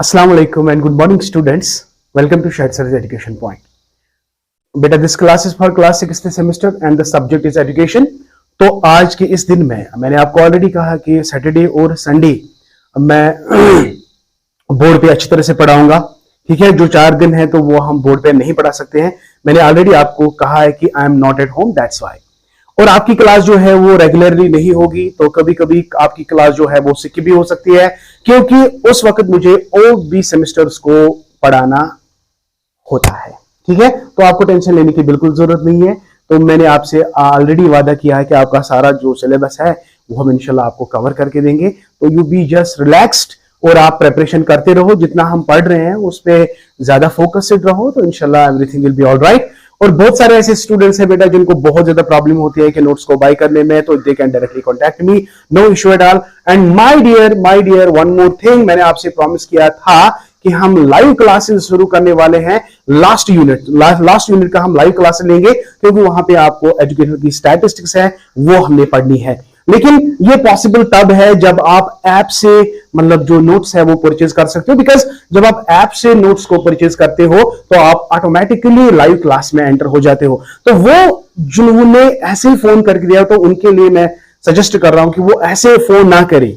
Assalamu alaikum and good morning students. Welcome to Shahed Sir's Education Point. बेटा this class is for class 6th semester and the subject is education. तो आज के इस दिन में मैंने आपको ऑलरेडी कहा कि सैटरडे और संडे मैं बोर्ड पे अच्छी तरह से पढ़ाऊंगा। ठीक है, जो 4 दिन है तो वो हम बोर्ड पे नहीं पढ़ा सकते हैं। मैंने ऑलरेडी आपको कहा है कि I am not at home, that's why. और आपकी क्लास जो है वो रेगुलरली नहीं होगी, तो कभी कभी आपकी क्लास जो है वो सिक भी हो सकती है, क्योंकि उस वक्त मुझे और भी सेमेस्टर्स को पढ़ाना होता है। ठीक है, तो आपको टेंशन लेने की बिल्कुल जरूरत नहीं है। तो मैंने आपसे ऑलरेडी वादा किया है कि आपका सारा जो सिलेबस है वो हम इंशाल्लाह आपको कवर करके देंगे। तो यू बी जस्ट रिलैक्स्ड और आप प्रिपरेशन करते रहो। जितना हम पढ़ रहे हैं उस पर ज्यादा फोकस्ड रहो, तो इंशाल्लाह everything will be all right. और बहुत सारे ऐसे स्टूडेंट्स हैं बेटा जिनको बहुत ज्यादा प्रॉब्लम होती है कि नोट्स को बाय करने में, तो they can directly contact me, no issue at all. And my dear one more thing, मैंने आपसे प्रॉमिस किया था कि हम लाइव क्लासेस शुरू करने वाले हैं। लास्ट यूनिट का हम लाइव क्लासेस लेंगे, क्योंकि वहां पे आपको एजुकेशन की स्टैटिस्टिक्स है वो हमने पढ़नी है। लेकिन ये पॉसिबल तब है जब आप ऐप से मतलब जो नोट्स है वो परचेज कर सकते हो, बिकॉज जब आप ऐप से नोट्स को परचेज करते हो तो आप ऑटोमेटिकली लाइव क्लास में एंटर हो जाते हो। तो वो जिन्होंने ऐसे ही फोन करके दिया तो उनके लिए मैं सजेस्ट कर रहा हूं कि वो ऐसे फोन ना करें।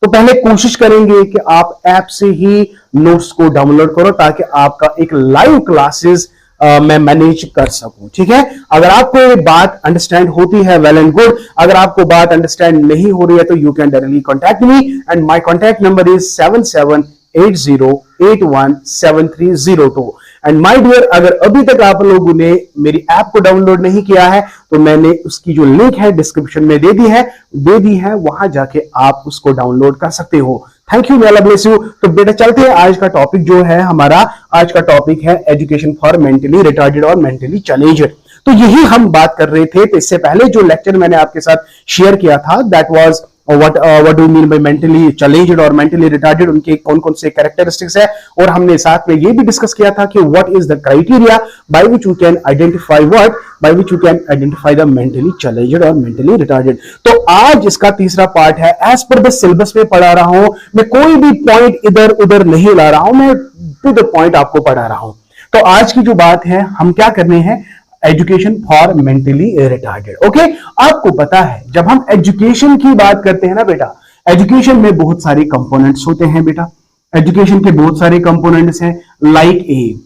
तो पहले कोशिश करेंगे कि आप ऐप से ही नोट्स को डाउनलोड करो, ताकि आपका एक लाइव क्लासेस मैं मैनेज कर सकूं। ठीक है, अगर आपको ये बात अंडरस्टैंड होती है वेल एंड गुड, अगर आपको बात अंडरस्टैंड नहीं हो रही है तो you can directly contact me and my contact number is 7780817302। And my dear, अगर अभी तक आप लोगों ने मेरी ऐप को डाउनलोड नहीं किया है तो मैंने उसकी जो लिंक है डिस्क्रिप्शन में दे दी है, वहां जाके आप उसको डाउनलोड कर सकते हो। Thank you, may Allah bless you। तो बेटा चलते हैं, आज का टॉपिक जो है हमारा, आज का टॉपिक है एजुकेशन फॉर मेंटली रिटार्डेड और मेंटली चैलेंज्ड। तो यही हम बात कर रहे थे। तो इससे पहले जो लेक्चर मैंने आपके साथ शेयर किया था, that was what do you mean by mentally challenged और मेंटली रिटार्डेड, उनके कौन कौन से कैरेक्टरिस्टिक्स है। और हमने साथ में ये भी डिस्कस किया था कि what is the criteria by which you can identify the mentally challenged और मेंटली रिटार्डेड। तो आज इसका तीसरा पार्ट है। एज पर द सिलेबस में पढ़ा रहा हूं मैं, कोई भी पॉइंट इधर उधर नहीं ला रहा हूं, मैं टू द पॉइंट आपको पढ़ा रहा हूं। तो आज की जो बात है, हम क्या करने हैं, education for mentally retarded. Okay, आपको पता है जब हम एजुकेशन की बात करते हैं ना बेटा, एजुकेशन में बहुत सारे कंपोनेंट्स होते हैं बेटा। एजुकेशन के बहुत सारे कंपोनेंट्स हैं, लाइक एम।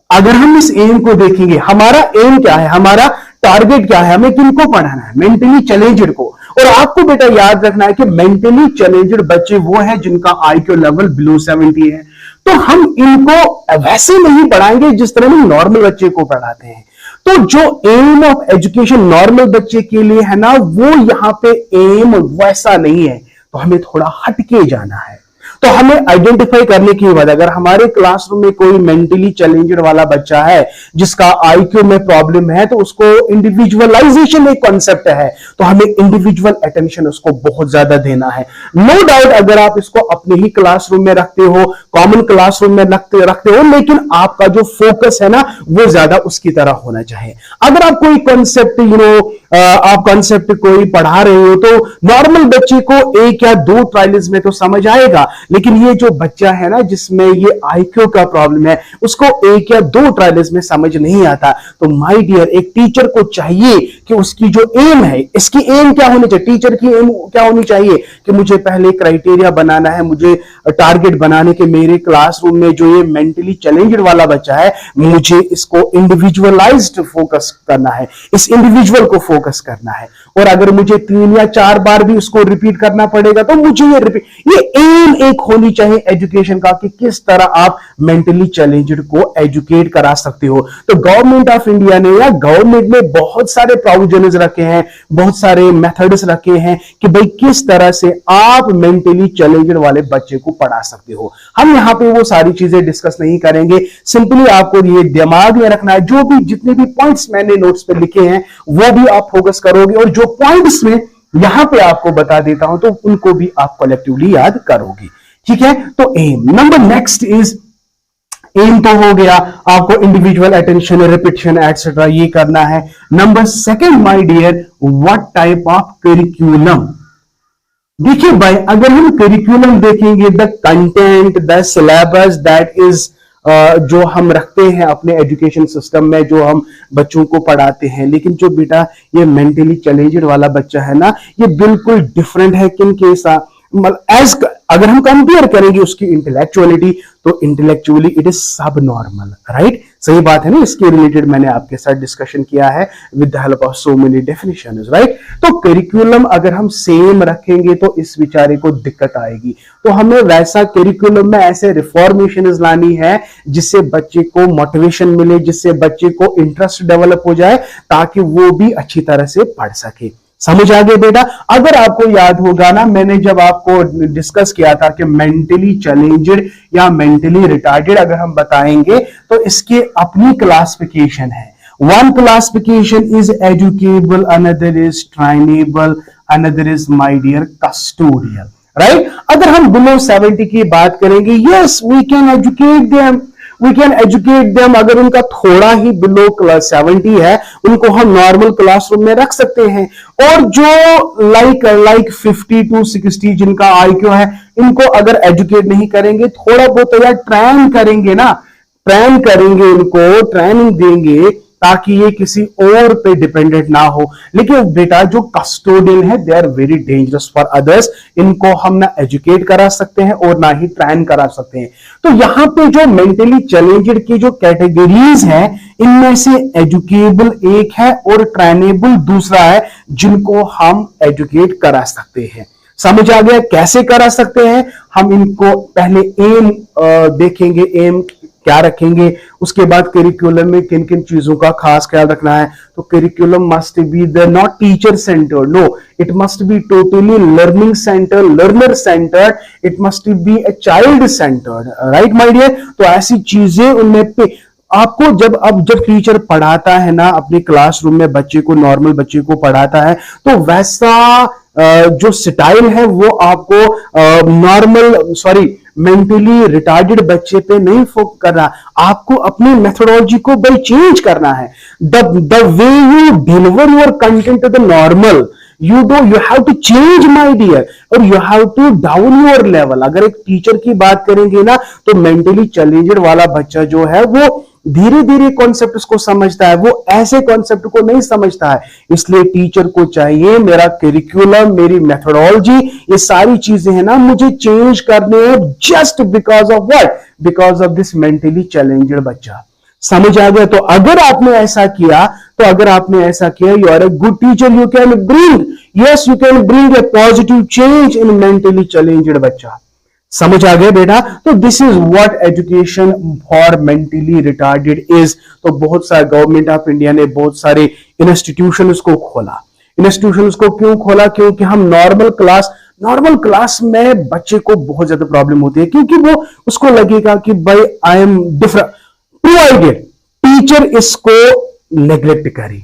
अगर हम इस एम को देखेंगे, हमारा एम क्या है, हमारा टारगेट क्या है, हमें किनको पढ़ाना है, मेंटली चैलेंज्ड को। और आपको बेटा याद रखना है कि मेंटली चैलेंज्ड बच्चे वो हैं जिनका आईक्यू लेवल बिलो 70 है। तो हम इनको वैसे नहीं पढ़ाएंगे जिस तरह हम नॉर्मल बच्चे को पढ़ाते हैं। तो जो एम ऑफ एजुकेशन नॉर्मल बच्चे के लिए है ना, वो यहां पे एम वैसा नहीं है, तो हमें थोड़ा हटके जाना है। तो हमें आइडेंटिफाई करने की बात, अगर हमारे क्लासरूम में कोई मेंटली चैलेंज्ड वाला बच्चा है जिसका आईक्यू में प्रॉब्लम है, तो उसको इंडिविजुअलाइजेशन एक कॉन्सेप्ट है, तो हमें इंडिविजुअल अटेंशन उसको बहुत ज्यादा देना है। नो डाउट अगर आप इसको अपने ही क्लासरूम में रखते हो, कॉमन क्लासरूम में रखते हो, लेकिन आपका जो फोकस है ना वो ज्यादा उसकी तरह होना चाहिए। अगर आप कोई कॉन्सेप्ट आप कॉन्सेप्ट कोई पढ़ा रहे हो तो नॉर्मल बच्चे को 1 या 2 ट्रायल्स में तो समझ आएगा, लेकिन ये जो बच्चा है ना जिसमें ये आईक्यू का प्रॉब्लम है, उसको 1 या 2 ट्रायल्स में समझ नहीं आता। तो माय डियर, एक टीचर को चाहिए कि उसकी जो एम है, इसकी एम क्या होनी चाहिए, टीचर की एम क्या होनी चाहिए कि मुझे पहले क्राइटेरिया बनाना है, मुझे टारगेट बनाने के मेरे क्लासरूम में जो ये मेंटली चैलेंज्ड वाला बच्चा है, मुझे इसको इंडिविजुअलाइज्ड फोकस करना है, इस इंडिविजुअल को फोकस करना है। और अगर मुझे 3 या 4 बार भी उसको रिपीट करना पड़ेगा तो मुझे ये एम एक होनी चाहिए एजुकेशन का कि किस तरह आप मेंटली चैलेंज्ड को एजुकेट करा सकते हो। तो गवर्नमेंट ऑफ इंडिया ने या गवर्नमेंट ने बहुत सारे प्रोविजंस रखे हैं, बहुत सारे मेथड्स रखे हैं कि भाई किस तरह से आप मेंटली चैलेंज्ड वाले बच्चे को पढ़ा सकते हो। हम यहां पे वो सारी चीजें डिस्कस नहीं करेंगे, सिंपली आपको ये दिमाग में रखना है, जो भी जितने भी पॉइंट्स मैंने नोट्स पे लिखे हैं वो भी आप फोकस करोगे, और जो पॉइंट्स में यहां पे आपको बता देता हूं तो उनको भी आप कलेक्टिवली याद करोगे। ठीक है, तो M number next is, M तो हो गया, आपको इंडिविजुअल अटेंशन, रिपीटिशन एटसेट्रा ये करना है। Number 2 my dear, what type of curriculum, देखिए भाई, अगर हम करिकुलम देखेंगे, the content, the syllabus that is जो हम रखते हैं अपने एजुकेशन सिस्टम में, जो हम बच्चों को पढ़ाते हैं, लेकिन जो बेटा ये मेंटली चैलेंज्ड वाला बच्चा है ना, ये बिल्कुल डिफरेंट है। किन के साथ? एज अगर हम कंपेयर करेंगे उसकी इंटेलेक्चुअलिटी, तो इंटेलेक्चुअली इट इज सब नॉर्मल, राइट? सही बात है ना? इसके रिलेटेड मैंने आपके साथ डिस्कशन किया है with the help of so many definitions, right? तो करिकुलम अगर हम सेम रखेंगे तो इस बेचारे को दिक्कत आएगी। तो हमें वैसा करिकुलम में ऐसे रिफॉर्मेशन लानी है जिससे बच्चे को मोटिवेशन मिले, जिससे बच्चे को इंटरेस्ट डेवलप हो जाए, ताकि वो भी अच्छी तरह से पढ़ सके। समझ आ गया बेटा? अगर आपको याद होगा ना, मैंने जब आपको डिस्कस किया था कि मेंटली चैलेंज्ड या मेंटली रिटार्डेड अगर हम बताएंगे तो इसके अपनी क्लासिफिकेशन है। One classification is educable, another is trainable, another is my dear custodial, right? अगर हम बिलो 70 की बात करेंगे, yes we can educate them, we can educate them. अगर उनका थोड़ा ही बिलो क्लास 70 है, उनको हम नॉर्मल क्लासरूम में रख सकते हैं। और जो लाइक 50 to 60 जिनका आईक्यू है, इनको अगर एजुकेट नहीं करेंगे, थोड़ा बहुत या ट्रेन करेंगे ना, ट्रेन करेंगे, इनको ट्रेनिंग देंगे ताकि ये किसी और पे डिपेंडेंट ना हो। लेकिन बेटा जो कस्टोडियन है, they are very dangerous for others. इनको हम ना एजुकेट करा सकते हैं और ना ही ट्रेन करा सकते हैं। तो यहां पे जो मेंटली चैलेंज्ड की जो कैटेगरीज है, इनमें से एजुकेबल एक है और ट्रेनेबल दूसरा है, जिनको हम एजुकेट करा सकते हैं। समझ आ गया कैसे करा सकते हैं? हम इनको पहले एम देखेंगे, एम क्या रखेंगे, उसके बाद करिकुलम में किन किन चीजों का खास ख्याल रखना है। तो curriculum must be the not teacher centred, no, it must be totally learning centre, learner centred, it must be a child centred, right my dear? तो ऐसी चीजें उनमें पे आपको जब टीचर पढ़ाता है ना अपनी क्लासरूम में बच्चे को, नॉर्मल बच्चे को पढ़ाता है, तो वैसा जो स्टाइल है वो आपको नॉर्मल मेंटली रिटार्डेड बच्चे पे नहीं फोकस करना, आपको अपनी मेथोडोलॉजी को भाई चेंज करना है। The way you deliver your content to the normal, you have to change my dear, और you have to down your level. अगर एक टीचर की बात करेंगे ना, तो मेंटली चैलेंज्ड वाला बच्चा जो है वो धीरे धीरे कॉन्सेप्ट को समझता है, वो ऐसे कॉन्सेप्ट को नहीं समझता है। इसलिए टीचर को चाहिए मेरा करिकुलम, मेरी मेथोडोलॉजी, ये सारी चीजें है ना मुझे चेंज करने हैं, just because of what? Because of this mentally challenged बच्चा। समझ आ गया? तो अगर आपने ऐसा किया, you are a good teacher, you can bring, yes you can bring a positive change in mentally challenged बच्चा। समझ आ गया बेटा? तो this is what education for mentally retarded is. तो बहुत सारे गवर्नमेंट ऑफ इंडिया ने बहुत सारे इंस्टीट्यूशन को खोला। इंस्टीट्यूशन को क्यों खोला? क्योंकि हम नॉर्मल क्लास में बच्चे को बहुत ज्यादा प्रॉब्लम होती है, क्योंकि वो उसको लगेगा कि भाई I am different, provided teacher इसको नेग्लेक्ट करे।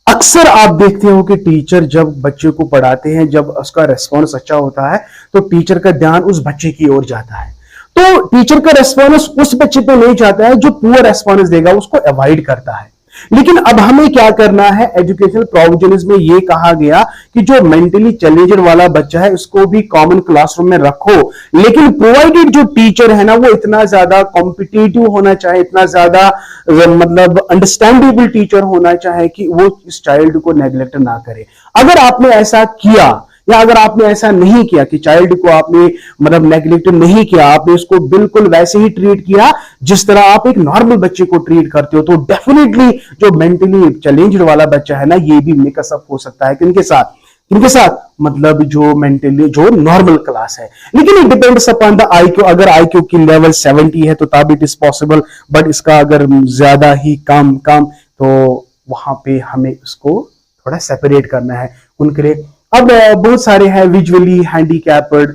अक्सर आप देखते हो कि टीचर जब बच्चे को पढ़ाते हैं, जब उसका रेस्पॉन्स अच्छा होता है, तो टीचर का ध्यान उस बच्चे की ओर जाता है। तो टीचर का रेस्पॉन्स उस बच्चे पे नहीं जाता है, जो पुअर रेस्पॉन्स देगा उसको अवॉइड करता है। लेकिन अब हमें क्या करना है? एजुकेशनल प्रोविजंस में ये कहा गया कि जो मेंटली चैलेंज्ड वाला बच्चा है उसको भी कॉमन क्लासरूम में रखो, लेकिन प्रोवाइडेड जो टीचर है ना वो इतना ज्यादा कॉम्पिटिटिव होना चाहे, इतना ज्यादा मतलब अंडरस्टैंडेबल टीचर होना चाहे कि वो इस चाइल्ड को नेग्लेक्ट ना करे। अगर आपने ऐसा किया या अगर आपने ऐसा नहीं किया कि चाइल्ड को आपने मतलब नेग्लेक्ट नहीं किया, आपने उसको बिल्कुल वैसे ही ट्रीट किया जिस तरह आप एक नॉर्मल बच्चे को ट्रीट करते हो, तो डेफिनेटली जो मेंटली चैलेंज्ड वाला बच्चा है ना, ये भी मिक्सअप हो सकता है किनके साथ मतलब जो मेंटली जो नॉर्मल क्लास है। लेकिन it depends upon the IQ. अगर आईक्यू की लेवल 70 है तो तब इट इज पॉसिबल, बट इसका अगर ज्यादा ही कम तो वहां पे हमें उसको थोड़ा सेपरेट करना है उनके लिए। अब बहुत सारे हैं विजुअली हैंडीकैप्ड,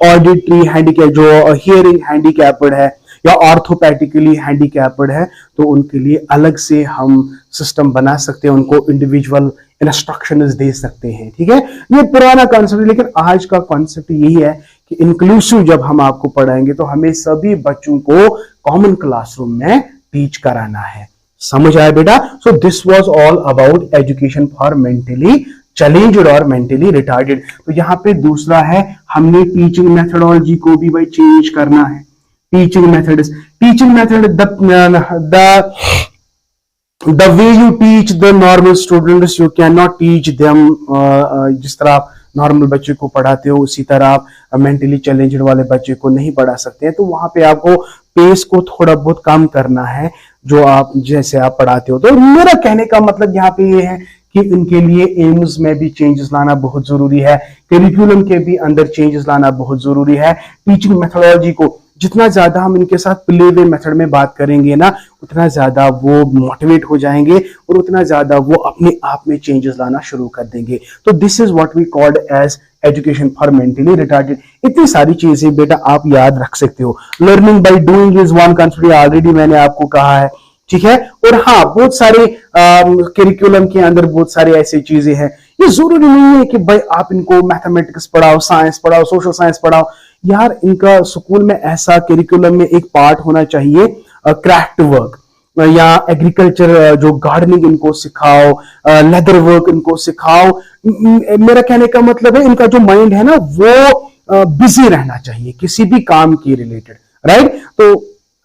ऑडिटरी हैंडीकैप, जो हियरिंग हैंडीकैप्ड है या ऑर्थोपैडिकली हैंडीकैप्ड है, तो उनके लिए अलग से हम सिस्टम बना सकते हैं, उनको इंडिविजुअल इंस्ट्रक्शंस दे सकते हैं। ठीक है, ये पुराना कॉन्सेप्ट है, लेकिन आज का कॉन्सेप्ट यही है कि इंक्लूसिव जब हम आपको पढ़ाएंगे तो हमें सभी बच्चों को कॉमन क्लासरूम में टीच कराना है। समझ आया बेटा? So this was all about education for mentally challenged और मेंटली रिटार्डेड। तो यहाँ पे दूसरा है, हमने टीचिंग मेथोडोलॉजी को भी भाई चेंज करना है। Teaching method, the way you teach the normal students, you cannot teach them जिस तरह आप नॉर्मल बच्चे को पढ़ाते हो उसी तरह आप मेंटली चैलेंज्ड वाले बच्चे को नहीं पढ़ा सकते हैं। तो वहां पे आपको पेस को थोड़ा बहुत कम करना है जो आप जैसे आप पढ़ाते हो। तो मेरा कहने का मतलब यहाँ पे ये है कि इनके लिए एम्स में भी चेंजेस लाना बहुत जरूरी है, करिकुलम के भी अंदर चेंजेस लाना बहुत जरूरी है। टीचिंग मेथोडोलॉजी को जितना ज्यादा हम इनके साथ प्ले वे मेथड में बात करेंगे ना, उतना ज्यादा वो मोटिवेट हो जाएंगे और उतना ज्यादा वो अपने आप में चेंजेस लाना शुरू कर देंगे। तो this is what we called as education for mentally retarded. इतनी सारी चीजें बेटा आप याद रख सकते हो। Learning by doing is one concept, already मैंने आपको कहा है, ठीक है। और हाँ, बहुत सारे करिकुलम के अंदर बहुत सारे ऐसी चीजें हैं। ये जरूरी नहीं है कि भाई आप इनको मैथमेटिक्स पढ़ाओ, साइंस पढ़ाओ, सोशल साइंस पढ़ाओ। यार इनका स्कूल में ऐसा करिकुलम में एक पार्ट होना चाहिए क्राफ्ट वर्क या एग्रीकल्चर, जो गार्डनिंग इनको सिखाओ, लेदर वर्क इनको सिखाओ। मेरा कहने का मतलब है इनका जो माइंड है ना वो बिजी रहना चाहिए किसी भी काम के रिलेटेड, राइट। तो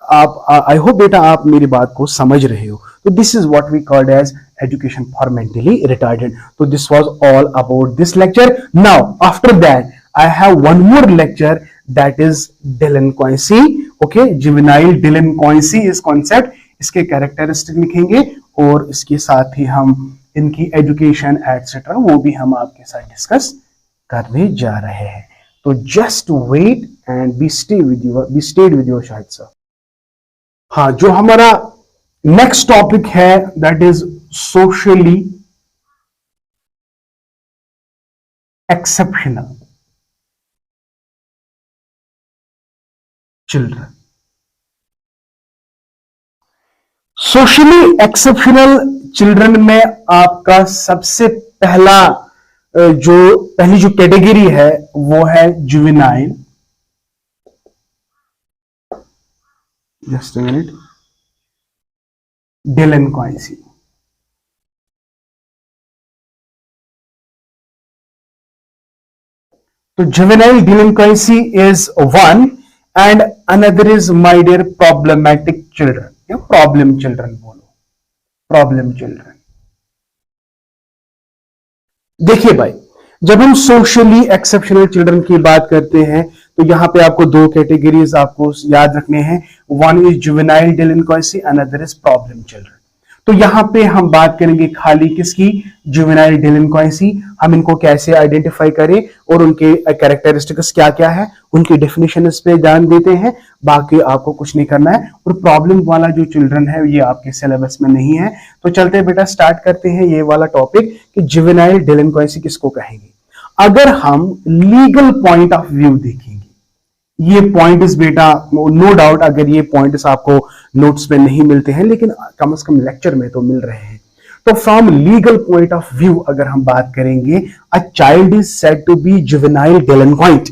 आप, आई होप बेटा आप मेरी बात को समझ रहे हो। तो this is what we called as education for mentally retarded. तो this was all about this lecture. Now after that I have one more lecture, that is delinquency. Okay, juvenile delinquency is concept, इसके characteristic लिखेंगे और इसके साथ ही हम इनकी education etcetera वो भी हम आपके साथ डिस्कस करने जा रहे हैं। तो just wait and be stayed with your शायद सर। हाँ, जो हमारा नेक्स्ट टॉपिक है that is socially exceptional children. Socially exceptional children में आपका सबसे पहली जो कैटेगरी है वो है juvenile. Just a minute, delinquency. तो juvenile delinquency is one and another is my dear problematic children, या problem children बोलो, problem children। देखिए भाई, जब हम सोशली एक्सेप्शनल चिल्ड्रन की बात करते हैं तो यहां पे आपको दो कैटेगरीज आपको याद रखने हैं। One is juvenile delinquency, another is problem children. तो यहां पे हम बात करेंगे खाली किसकी, जुवेनाइल डेलिंक्वेंसी। हम इनको कैसे आइडेंटिफाई करें और उनके कैरेक्टरिस्टिक्स क्या क्या है, उनकी डेफिनेशन इस पे ध्यान देते हैं। बाकी आपको कुछ नहीं करना है। और प्रॉब्लम वाला जो चिल्ड्रन है ये आपके सिलेबस में नहीं है। तो चलते हैं बेटा, स्टार्ट करते हैं ये वाला टॉपिक कि जुवेनाइल डेलिंक्वेंसी किसको कहेंगे। अगर हम लीगल पॉइंट ऑफ व्यू देखेंगे, ये पॉइंट्स बेटा नो डाउट अगर ये पॉइंट्स आपको नोट्स में नहीं मिलते हैं लेकिन कम से कम लेक्चर में तो मिल रहे हैं। तो from legal point of view अगर हम बात करेंगे, a child is said to be juvenile delinquent.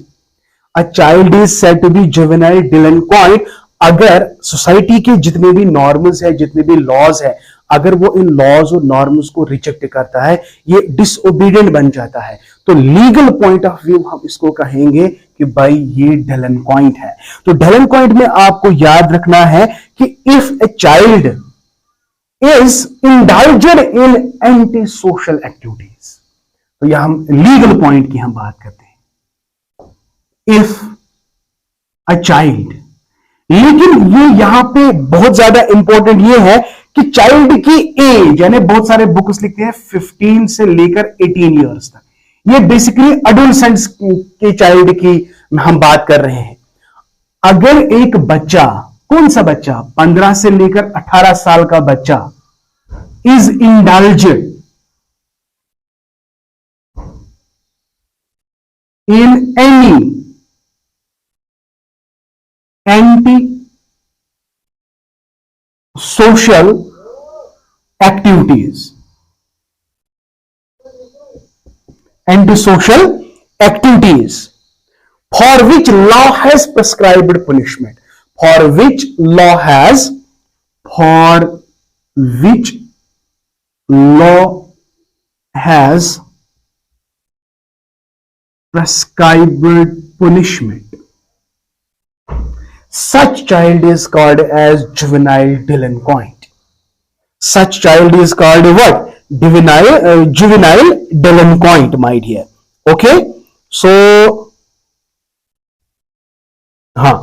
A child is said to be juvenile delinquent अगर सोसाइटी के जितने भी नॉर्म्स है, जितने भी लॉज है, अगर वो इन लॉज और नॉर्म्स को रिजेक्ट करता है, ये डिसओबीडियंट बन जाता है, तो लीगल पॉइंट ऑफ व्यू हम इसको कहेंगे कि भाई ये डेलिंक्वेंट है। तो डेलिंक्वेंट में आपको याद रखना है कि if a child is indulged in anti social activities, तो यह हम लीगल पॉइंट की हम बात करते हैं, इफ अ चाइल्ड। लेकिन ये यहां पे बहुत ज्यादा इंपॉर्टेंट ये है कि चाइल्ड की एज, यानी बहुत सारे बुक्स लिखते हैं 15 से लेकर 18 ईयर्स तक, ये बेसिकली एडोलसेंट्स के चाइल्ड की हम बात कर रहे हैं। अगर एक बच्चा, कौन सा बच्चा, 15 से लेकर 18 साल का बच्चा is indulged in any anti social activities, antisocial activities for which law has prescribed punishment, for which law has prescribed punishment. Such child is called as juvenile delinquent. Such child is called what? Juvenile delinquent, my dear. Okay, so हाँ,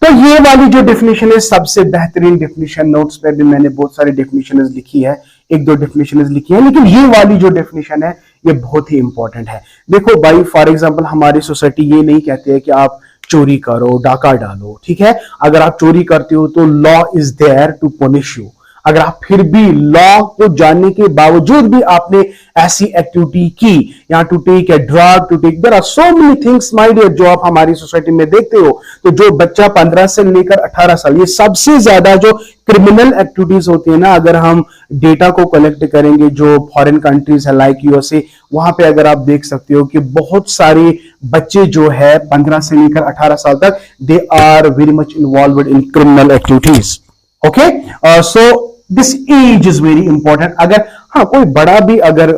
तो ये वाली जो definition है सबसे बेहतरीन definition, notes पे भी मैंने बहुत सारी डेफिनेशन लिखी है, एक दो डेफिनेशन लिखी है, लेकिन ये वाली जो डेफिनेशन है ये बहुत ही इंपॉर्टेंट है। देखो भाई, फॉर एग्जांपल हमारी सोसाइटी ये नहीं कहती है कि आप चोरी करो, डाका डालो, ठीक है। अगर आप चोरी करते हो तो law is there to punish you. अगर आप फिर भी लॉ को जानने के बावजूद भी आपने ऐसी एक्टिविटी की, या to take a drug, to take, there are so many things my dear जो आप हमारी सोसाइटी में देखते हो। तो जो बच्चा 15 से लेकर 18 साल, ये सबसे ज्यादा जो क्रिमिनल एक्टिविटीज होती है ना, अगर हम डेटा को कलेक्ट करेंगे जो फॉरेन कंट्रीज है लाइक यूएसए, वहां पे अगर आप देख सकते हो कि बहुत सारे बच्चे जो है 15 से लेकर 18 साल तक, they are very much involved in criminal activities. Okay, so this age is very important. अगर हाँ कोई बड़ा भी अगर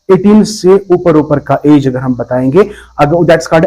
18 से ऊपर का एज अगर हम बताएंगे, अगर दैट्स कॉल्ड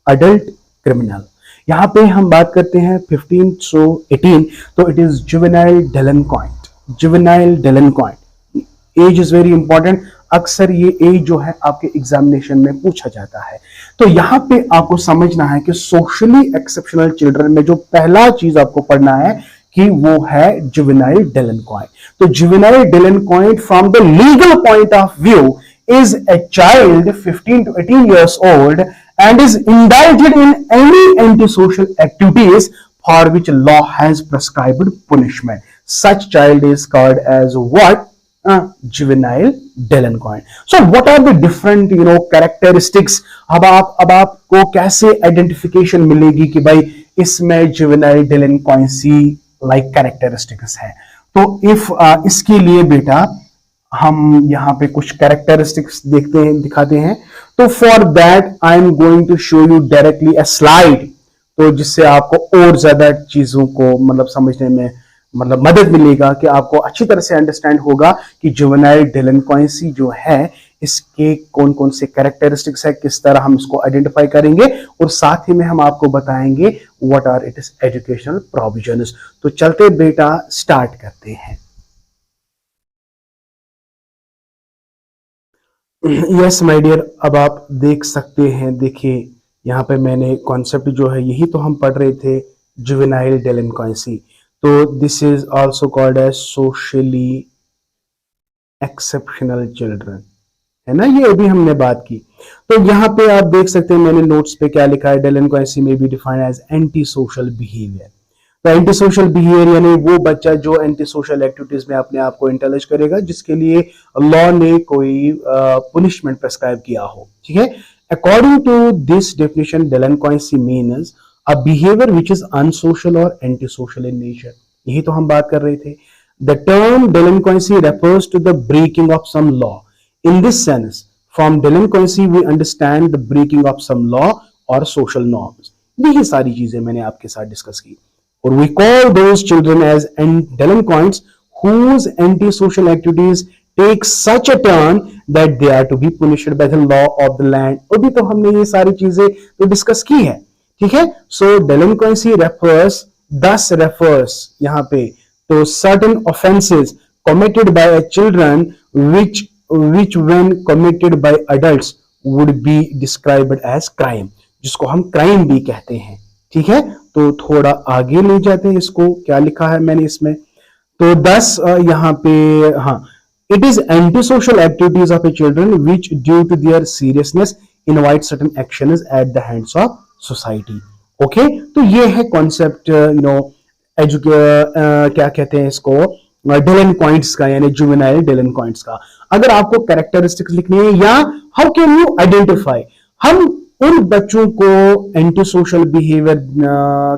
अडल्ट क्रिमिनल। यहां पे हम बात करते हैं 15 to 18, तो it is juvenile delinquent. Juvenile delinquent age is very important. अक्सर ये एज जो है आपके एग्जामिनेशन में पूछा जाता है। तो यहां पे आपको समझना है कि सोशली एक्सेप्शनल चिल्ड्रन में जो पहला चीज आपको पढ़ना है कि वो है जुवेनाइल डेलिंक्वेंट। तो juvenile delinquent from the legal point of view is a child 15 to 18 years old and is indulged in any antisocial activities for which law has prescribed punishment. Such child is called as what? Juvenile delinquent. So what are the different characteristics? अब आपको कैसे identification मिलेगी कि भाई इसमें juvenile डेलिंक्वेंसी like characteristics है। तो if इसके लिए बेटा हम यहां पे कुछ कैरेक्टरिस्टिक्स देखते हैं, दिखाते हैं। तो for that I am going to show you directly a slide, तो जिससे आपको और ज्यादा चीजों को मतलब समझने में मतलब मदद मिलेगा, कि आपको अच्छी तरह से अंडरस्टैंड होगा कि जुवेनाइल डेलिंक्वेंसी जो है इसके कौन कौन से कैरेक्टरिस्टिक्स है, किस तरह हम इसको आइडेंटिफाई करेंगे, और साथ ही में हम आपको बताएंगे what are it is educational provisions. तो चलते बेटा स्टार्ट करते हैं। यस माय डियर, अब आप देख सकते हैं, देखिए यहाँ पे मैंने कॉन्सेप्ट जो है यही तो हम पढ़ रहे थे, जुवेनाइल डेलिंक्वेंसी। तो this is also called as socially exceptional children, है ना, ये अभी हमने बात की। तो यहाँ पे आप देख सकते हैं मैंने नोट्स पे क्या लिखा है, डेलिंक्वेंसी में be defined as anti social behaviour. तो एंटी सोशल बिहेवियर यानी वो बच्चा जो एंटी सोशल एक्टिविटीज में अपने आप को इंटरलेज करेगा, जिसके लिए लॉ ने कोई पुनिशमेंट प्रेस्क्राइब किया हो, ठीक है। According to this definition, delinquency means a behaviour which is unsocial और एंटी सोशल इन नेचर। यही तो हम बात कर रहे थे। The term delinquency refers to the breaking of some law. In this sense, from delinquency we understand the breaking of some law or social norms. यही सारी चीजें मैंने आपके साथ डिस्कस की। और we call those children as delinquents whose antisocial activities take such a turn that they are to be punished by the law of the land. अभी तो हमने ये सारी चीजें तो डिस्कस की है, ठीक है। So delinquency refers, thus refers यहाँ पे तो certain offenses committed by a children which when committed by adults would be described as crime, जिसको हम क्राइम भी कहते हैं, ठीक है। तो थोड़ा आगे ले जाते हैं इसको, क्या लिखा है मैंने इसमें। तो 10 यहाँ पे, हाँ, it is antisocial activities of a children which due to their seriousness invite certain actions at the hands of society. Okay, तो ये है कॉन्सेप्ट क्या कहते हैं इसको, डेलिंक्वेंट्स का, यानी जुवेनाइल डेलिंक्वेंट्स का। अगर आपको कैरेक्टरिस्टिक्स लिखनी है या हाउ कैन यू आइडेंटिफाई, हम उन बच्चों को एंटी सोशल बिहेवियर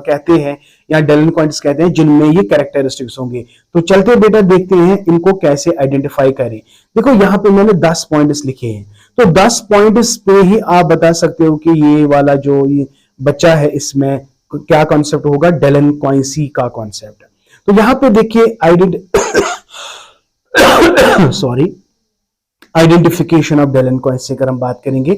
कहते हैं या डेलिंक्वेंट्स कहते हैं जिनमें ये कैरेक्टरिस्टिक्स होंगे। तो चलते बेटा देखते हैं इनको कैसे आइडेंटिफाई करें। देखो यहाँ पे मैंने 10 पॉइंट्स लिखे हैं, तो 10 पॉइंट्स पे ही आप बता सकते हो कि ये वाला जो ये बच्चा है इसमें क्या कॉन्सेप्ट होगा, डेलिंक्वेंसी का कॉन्सेप्ट। तो यहां पे देखिए सॉरी, आइडेंटिफिकेशन ऑफ डेलिंक्वेंसी अगर हम बात करेंगे,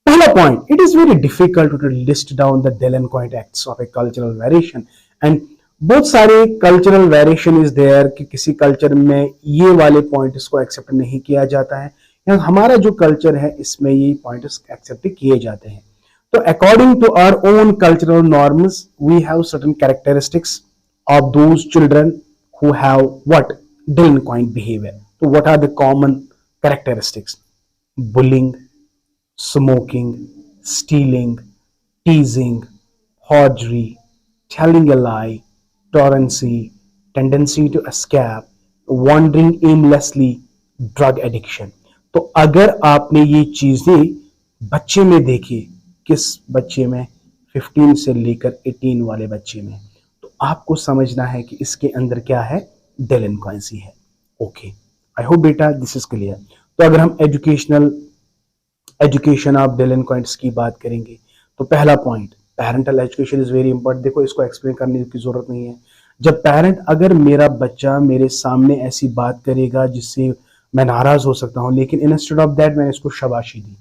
पहला point, it is very difficult to list down the delinquent acts of a cultural variation and बहुत सारे कल्चरल वेरिएशन इज देयर कि किसी कल्चर में ये वाले पॉइंट्स को एक्सेप्ट नहीं किया जाता है, या हमारा जो कल्चर है इसमें ये पॉइंट्स एक्सेप्ट किए जाते हैं। तो according to our own cultural norms we have certain characteristics of those children who have what delinquent behavior. So what are the common characteristics? Bullying, smoking, stealing, teasing, forgery, telling a lie, truancy, tendency to escape, wandering aimlessly, drug addiction. तो अगर आपने ये चीजें बच्चे में देखी, किस बच्चे में, 15 से लेकर 18 वाले बच्चे में, आपको समझना है कि इसके अंदर क्या है, डेलिंक्वेंसी है। ओके, आई होप बेटा दिस इज क्लियर। तो अगर हम एजुकेशन ऑफ डेलिंक्वेंट्स की बात करेंगे तो पहला point, parental education is very important. देखो इसको एक्सप्लेन करने की जरूरत नहीं है। जब पेरेंट, अगर मेरा बच्चा मेरे सामने ऐसी बात करेगा जिससे मैं नाराज हो सकता हूं, लेकिन इंस्टेड ऑफ दैट मैंने इसको शाबाशी दी,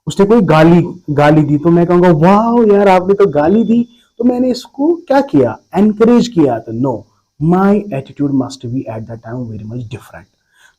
उसने कोई गाली दी, तो मैं कहूंगा वाह यार आपने तो गाली दी, तो मैंने इसको क्या किया, एनकरेज किया। तो no, my attitude must be at that time very much different.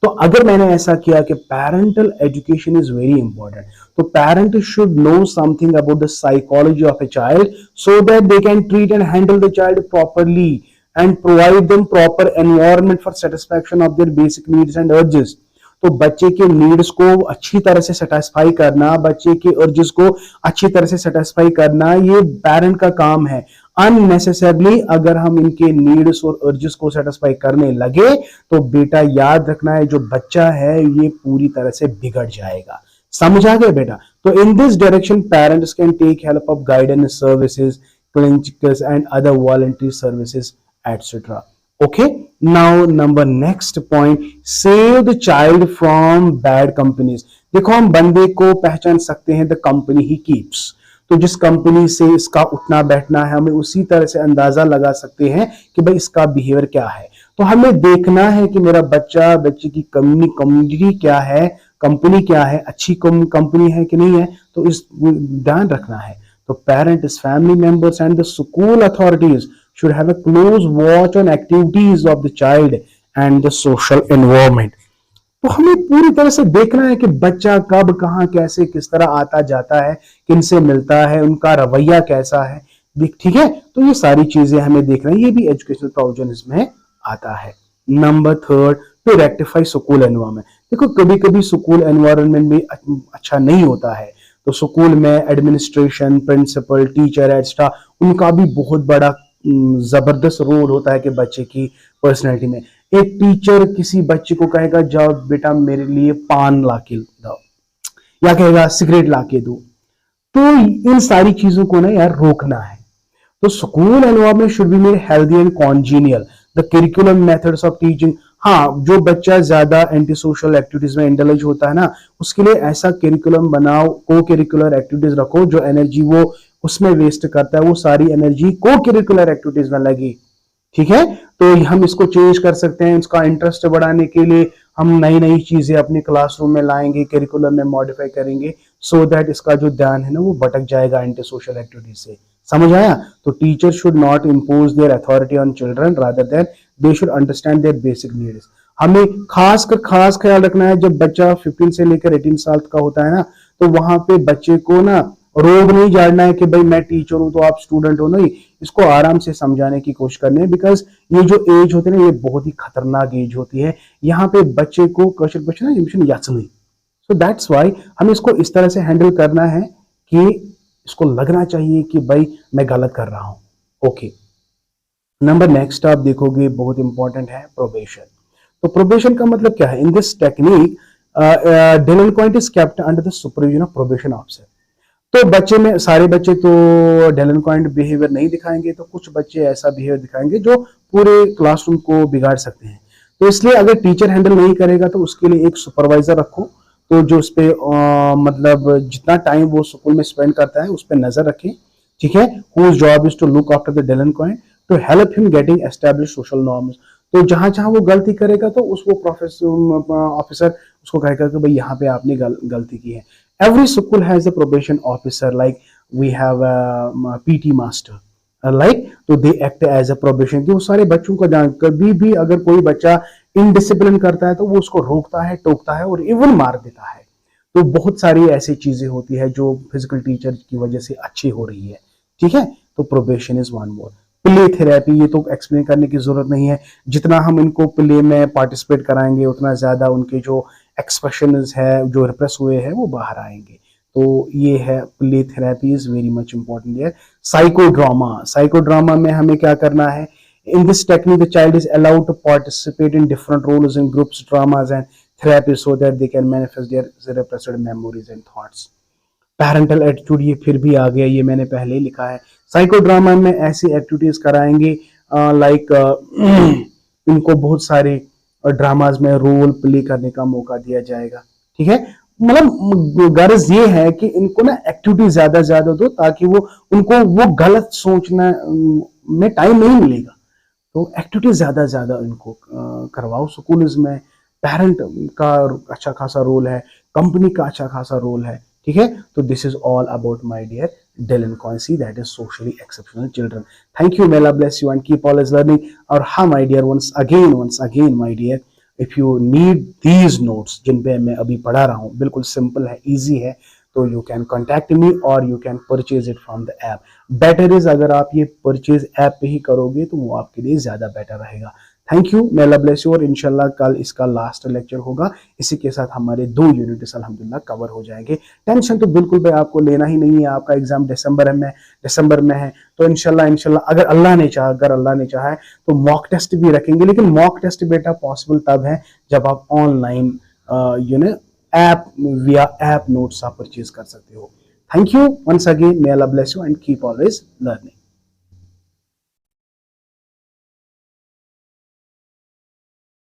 तो अगर मैंने ऐसा किया कि parental education is very important, तो parent should know something about the psychology of a child so that they can treat and handle the child properly and provide them proper environment for satisfaction of their basic needs and urges. तो बच्चे के needs को अच्छी तरह से satisfy करना, बच्चे के अर्जेस को अच्छी तरह से सेटिस्फाई करना, ये पेरेंट का काम है। अननेसेसरली अगर हम इनके नीड्स और अर्जेस को सेटिस्फाई करने लगे तो बेटा याद रखना है, जो बच्चा है ये पूरी तरह से बिगड़ जाएगा। समझ आ गया बेटा? तो in this direction parents can take help of guidance services, clinics and other voluntary services etcetera. Okay, now number next point, save the child from bad companies. देखो हम बंदे को पहचान सकते हैं the company he keeps। तो जिस company से इसका उठना बैठना है हमें उसी तरह से अंदाजा लगा सकते हैं कि भाई इसका बिहेवियर क्या है। तो हमें देखना है कि मेरा बच्चे की कम्युनिटी क्या है, कंपनी क्या है, अच्छी कंपनी है कि नहीं है, तो इस ध्यान रखना है। तो parents, family members and the school authorities should have a close watch on activities of the child and the social environment। तो हमें पूरी तरह से देखना है कि बच्चा कब, कहां, कैसे, किस तरह आता जाता है, किनसे मिलता है, उनका रवैया कैसा है, ठीक है। तो ये सारी चीजें हमें देखना है, ये भी एजुकेशनल प्रोविजन इसमें आता है। Number third, to rectify school environment. देखो कभी कभी स्कूल एनवायरनमेंट भी अच्छा नहीं होता है, तो स्कूल में एडमिनिस्ट्रेशन, प्रिंसिपल, टीचर एटसेट्रा, उनका भी बहुत बड़ा जबरदस्त रोल होता है कि बच्चे की पर्सनैलिटी में। एक टीचर किसी बच्चे को कहेगा जाओ बेटा मेरे लिए पान लाके दो, या कहेगा सिगरेट लाके दो, तो इन सारी चीजों को ना यार रोकना है। तो school environment should be made healthy and congenial, the curriculum methods of teaching. हाँ, जो बच्चा ज्यादा एंटी सोशल एक्टिविटीज में इंडल्ज होता है ना, उसके लिए ऐसा करिकुलम बनाओ, को करिकुलर एक्टिविटीज रखो, जो एनर्जी वो उसमें वेस्ट करता है वो सारी एनर्जी को करिकुलर एक्टिविटीज में लगी, ठीक है। तो हम इसको चेंज कर सकते हैं, इसका इंटरेस्ट बढ़ाने के लिए हम नई नई चीजें अपने क्लासरूम में लाएंगे, करिकुलम में मॉडिफाई करेंगे, सो दैट इसका जो ध्यान है ना वो भटक जाएगा एंटी सोशल एक्टिविटीज से। समझ आया? तो teacher should not impose their authority on children, rather than they should understand their basic needs. हमें खास ख्याल रखना है, जब बच्चा 15 से लेकर 18 साल का होता है ना, तो वहां पे बच्चे को ना रोग नहीं झाड़ना है कि भाई मैं टीचर हूं तो आप स्टूडेंट हो, नहीं, इसको आराम से समझाने की कोशिश करनी है। बिकॉज ये जो एज होती है ना, ये बहुत ही खतरनाक एज होती है। यहाँ पे बच्चे को सो दैट्स वाई हमें इसको इस तरह से हैंडल करना है कि इसको लगना चाहिए कि भाई मैं गलत कर रहा हूं। ओके, नंबर नेक्स्ट आप देखोगे बहुत इंपॉर्टेंट है, प्रोबेशन। तो प्रोबेशन का मतलब क्या है? In this technique delinquent is kept under the supervision of probation officer. तो बच्चे में सारे बच्चे तो डेलिंक्वेंट बिहेवियर नहीं दिखाएंगे, तो कुछ बच्चे ऐसा बिहेवियर दिखाएंगे जो पूरे क्लासरूम को बिगाड़ सकते हैं। तो इसलिए अगर टीचर हैंडल नहीं करेगा तो उसके लिए एक सुपरवाइजर रखो, तो जो उस पे मतलब जितना टाइम वो स्कूल में स्पेंड करता है उस पर नजर रखें, ठीक है। Whose job is to look after the delinquent to help him getting establish social norms. तो जहां जहां वो गलती करेगा तो उसको ऑफिसर उसको कहेगा कि भाई यहाँ पे आपने गलती की है। Every school has a probation officer, like we have PT master, like तो they act as a probation, कि वो सारे बच्चों को जान, कभी भी अगर कोई बच्चा इनडिसिप्लिन करता है तो वो उसको रोकता है, टोकता है और इवन मार देता है। तो बहुत सारी ऐसी चीजें होती है जो फिजिकल टीचर की वजह से अच्छी हो रही है, ठीक है। तो probation is one more. Play therapy, ये तो एक्सप्लेन करने की जरूरत नहीं है, जितना हम इनको प्ले में पार्टिसिपेट कराएंगे उतना ज्यादा उनके जो एक्सप्रेशन है, जो रिप्रेस हुए हैं, वो बाहर आएंगे। तो ये है play therapy is very much important है। साइकोड्रामा, साइकोड्रामा में हमें क्या करना है, in this technique the child is allowed to participate in different roles in groups, dramas and therapy so that they can manifest their repressed memories and thoughts. Parental attitude, ये फिर भी आ गया, ये मैंने पहले ही लिखा है। साइकोड्रामा में ऐसी एक्टिविटीज कराएंगे लाइक इनको बहुत सारे ड्रामाज में रोल प्ले करने का मौका दिया जाएगा, ठीक है। मतलब गर्ज ये है कि इनको ना एक्टिविटी ज्यादा दो, ताकि वो उनको वो गलत सोचना में टाइम नहीं मिलेगा। तो एक्टिविटी ज्यादा इनको करवाओ स्कूल्स में। पेरेंट का अच्छा खासा रोल है, कंपनी का अच्छा खासा रोल है, ठीक है। तो this is all about my dear Dylan Quincy, that is socially exceptional children. Thank you, may Allah bless you and keep always learning. और हाँ my dear, once again my dear, if you need these notes जिन पे मैं अभी पढ़ा रहा हूँ, बिल्कुल simple है, इजी है, तो you can contact me or you can purchase it from the app. Better is अगर आप ये purchase app पे ही करोगे तो वो आपके लिए ज्यादा बेटर रहेगा। Thank you, may Allah bless you, और इंशाल्लाह कल इसका लास्ट लेक्चर होगा। इसी के साथ हमारे 2 यूनिट्स अल्हम्दुलिल्लाह कवर हो जाएंगे। टेंशन तो बिल्कुल भाई आपको लेना ही नहीं है, आपका एग्जाम दिसंबर में है। तो इंशाल्लाह अगर अल्लाह ने चाहा तो मॉक टेस्ट भी रखेंगे, लेकिन मॉक टेस्ट बेटा पॉसिबल तब है जब आप online app via app notes आप परचेज कर सकते हो। Thank you once again, may Allah bless you and keep always learning.